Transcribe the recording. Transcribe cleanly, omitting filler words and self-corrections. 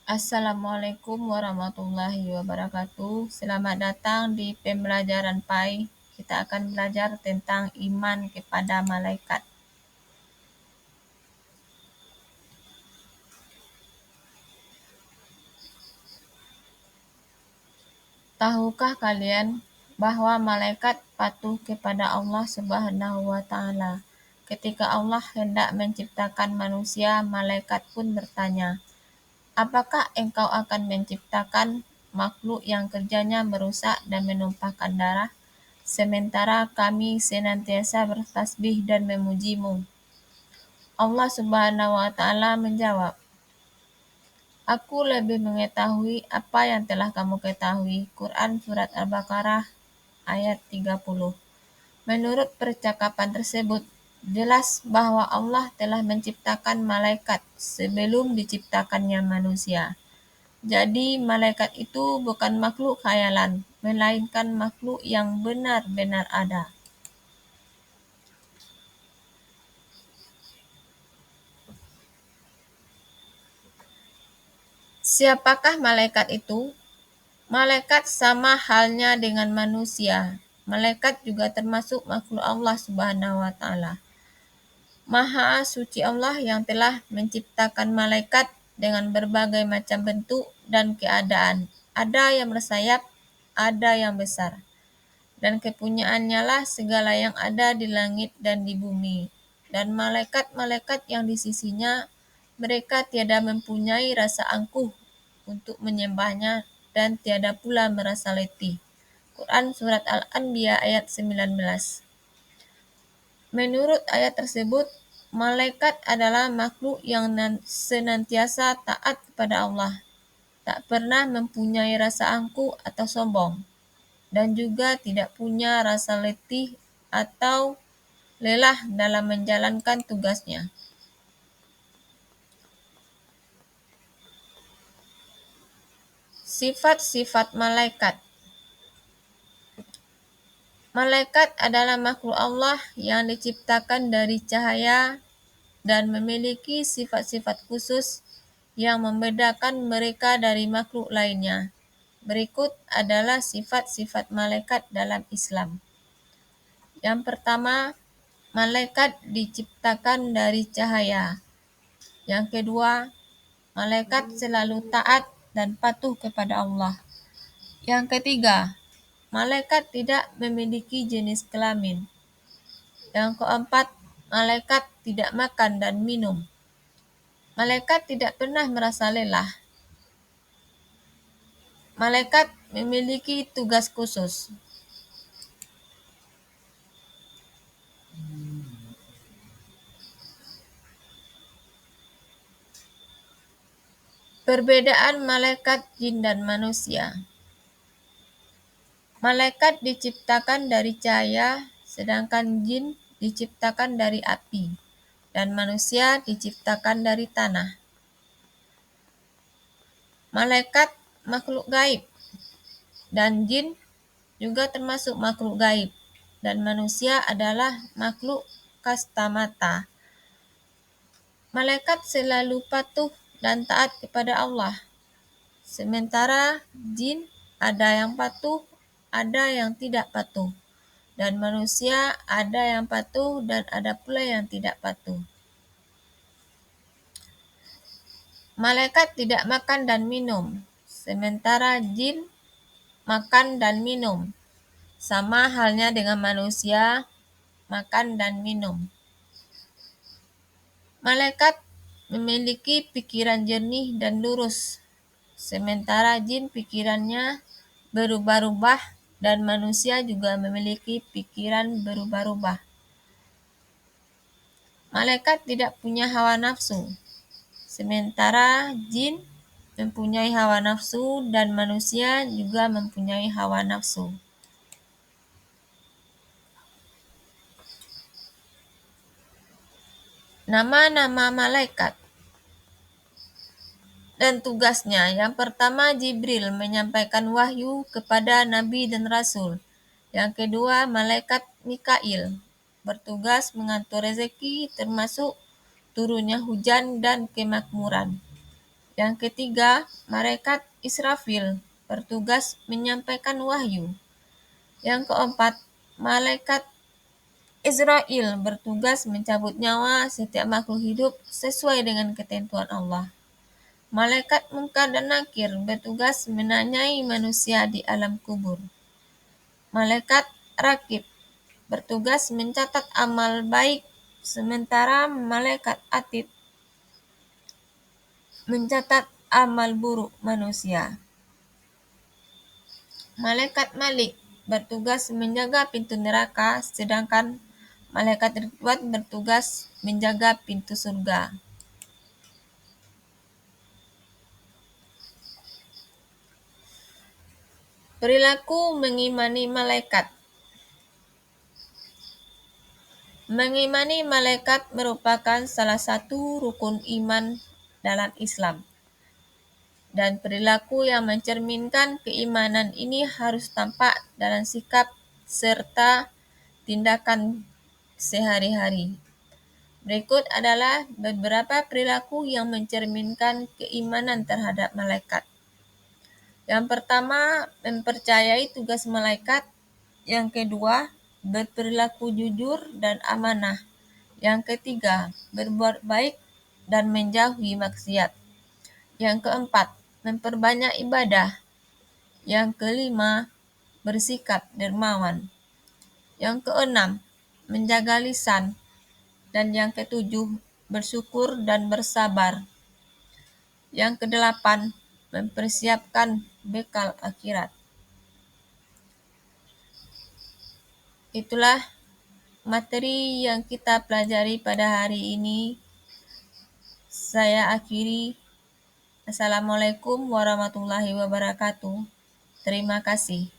Assalamualaikum warahmatullahi wabarakatuh. Selamat datang di pembelajaran PAI. Kita akan belajar tentang iman kepada malaikat. Tahukah kalian bahwa malaikat patuh kepada Allah Subhanahu wa taala? Ketika Allah hendak menciptakan manusia, malaikat pun bertanya, "Apakah engkau akan menciptakan makhluk yang kerjanya merusak dan menumpahkan darah? Sementara kami senantiasa bertasbih dan memujimu." Allah Subhanahu wa taala menjawab, "Aku lebih mengetahui apa yang telah kamu ketahui." Quran Surat Al-Baqarah ayat 30. Menurut percakapan tersebut, jelas bahwa Allah telah menciptakan malaikat sebelum diciptakannya manusia. Jadi malaikat itu bukan makhluk khayalan, melainkan makhluk yang benar-benar ada. Siapakah malaikat itu? Malaikat sama halnya dengan manusia. Malaikat juga termasuk makhluk Allah Subhanahu wa taala. Maha suci Allah yang telah menciptakan malaikat dengan berbagai macam bentuk dan keadaan. Ada yang bersayap, ada yang besar. Dan kepunyaannya lah segala yang ada di langit dan di bumi. Dan malaikat-malaikat yang di sisinya, mereka tiada mempunyai rasa angkuh untuk menyembahnya dan tiada pula merasa letih. Quran Surat Al-Anbiya ayat 19. Menurut ayat tersebut, malaikat adalah makhluk yang senantiasa taat kepada Allah, tak pernah mempunyai rasa angkuh atau sombong, dan juga tidak punya rasa letih atau lelah dalam menjalankan tugasnya. Sifat-sifat malaikat. Malaikat adalah makhluk Allah yang diciptakan dari cahaya dan memiliki sifat-sifat khusus yang membedakan mereka dari makhluk lainnya. Berikut adalah sifat-sifat malaikat dalam Islam. Yang pertama, malaikat diciptakan dari cahaya. Yang kedua, malaikat selalu taat dan patuh kepada Allah. Yang ketiga, malaikat tidak memiliki jenis kelamin. Yang keempat, malaikat tidak makan dan minum. Malaikat tidak pernah merasa lelah. Malaikat memiliki tugas khusus. Perbedaan malaikat jin dan manusia. Malaikat diciptakan dari cahaya, sedangkan jin diciptakan dari api, dan manusia diciptakan dari tanah. Malaikat makhluk gaib, dan jin juga termasuk makhluk gaib, dan manusia adalah makhluk kastamata. Malaikat selalu patuh dan taat kepada Allah, sementara jin ada yang patuh, ada yang tidak patuh, dan manusia ada yang patuh dan ada pula yang tidak patuh. Malaikat tidak makan dan minum, sementara jin makan dan minum. Sama halnya dengan manusia, makan dan minum. Malaikat memiliki pikiran jernih dan lurus, sementara jin pikirannya berubah-ubah dan manusia juga memiliki pikiran berubah-ubah. Malaikat tidak punya hawa nafsu, sementara jin mempunyai hawa nafsu dan manusia juga mempunyai hawa nafsu. Nama-nama malaikat dan tugasnya. Yang pertama, Jibril menyampaikan wahyu kepada nabi dan rasul. Yang kedua, malaikat Mikail bertugas mengatur rezeki termasuk turunnya hujan dan kemakmuran. Yang ketiga, malaikat Israfil bertugas menyampaikan wahyu. Yang keempat, malaikat Israel bertugas mencabut nyawa setiap makhluk hidup sesuai dengan ketentuan Allah. Malaikat Munkar dan Nakir bertugas menanyai manusia di alam kubur. Malaikat Rakib bertugas mencatat amal baik, sementara malaikat Atid mencatat amal buruk manusia. Malaikat Malik bertugas menjaga pintu neraka, sedangkan malaikat Ridwan bertugas menjaga pintu surga. Perilaku mengimani malaikat. Mengimani malaikat merupakan salah satu rukun iman dalam Islam. Dan perilaku yang mencerminkan keimanan ini harus tampak dalam sikap serta tindakan sehari-hari. Berikut adalah beberapa perilaku yang mencerminkan keimanan terhadap malaikat. Yang pertama, mempercayai tugas malaikat. Yang kedua, berperilaku jujur dan amanah. Yang ketiga, berbuat baik dan menjauhi maksiat. Yang keempat, memperbanyak ibadah. Yang kelima, bersikap dermawan. Yang keenam, menjaga lisan. Dan yang ketujuh, bersyukur dan bersabar. Yang kedelapan, mempersiapkan bekal akhirat. Itulah materi yang kita pelajari pada hari ini. Saya akhiri. Assalamualaikum warahmatullahi wabarakatuh. Terima kasih.